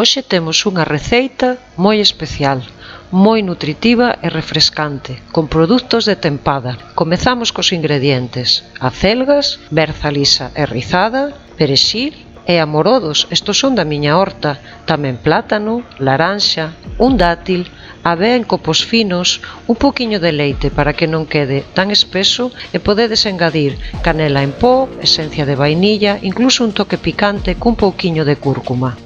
Hoxe temos unha receita moi especial, moi nutritiva e refrescante, con produtos de tempada. Comezamos cos ingredientes: acelgas, berza lisa e rizada, perexil e amorodos, estos son da miña horta, tamén plátano, laranxa, un dátil, avea en copos finos, un poquinho de leite para que non quede tan espeso e podedes engadir canela en pó, esencia de vainilla, incluso un toque picante cun pouquiño de cúrcuma.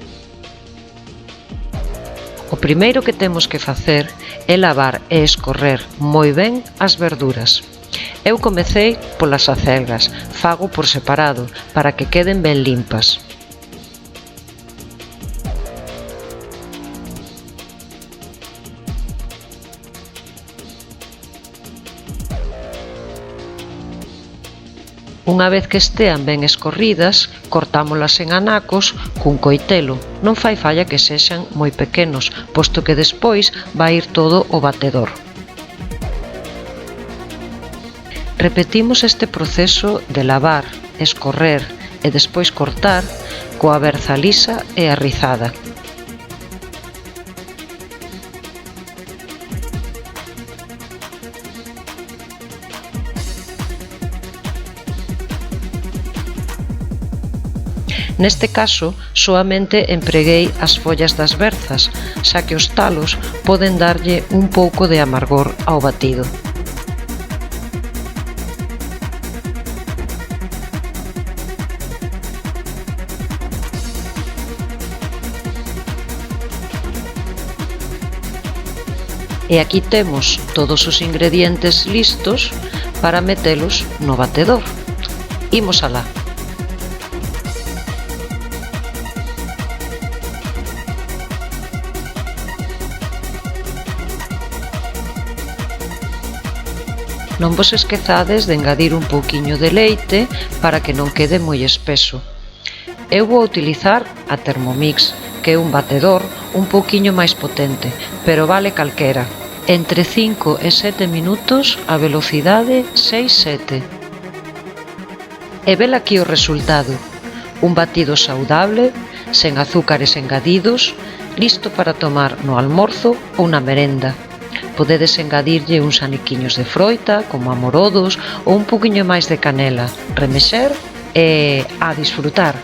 O primeiro que temos que facer é lavar e escorrer moi ben as verduras. Eu comecei polas acelgas, fago por separado para que queden ben limpas. Unha vez que estean ben escorridas, cortámolas en anacos cun coitelo. Non fai falla que sexan moi pequenos, posto que despois vai ir todo ao batedor. Repetimos este proceso de lavar, escorrer e despois cortar coa berza lisa e a rizada. Neste caso, soamente empreguei as follas das berzas, xa que os talos poden darlle un pouco de amargor ao batido. E aquí temos todos os ingredientes listos para metelos no batedor. Imos alá. Non vos esquezades de engadir un pouquiño de leite para que non quede moi espeso. Eu vou utilizar a Thermomix, que é un batedor un pouquiño máis potente, pero vale calquera. Entre 5 e 7 minutos a velocidade 6-7. E vel aquí o resultado: un batido saudable, sen azúcares engadidos, listo para tomar no almorzo ou na merenda. Podedes engadirlle uns aniquiños de froita, como amorodos, ou un poquinho máis de canela, remexer e a disfrutar.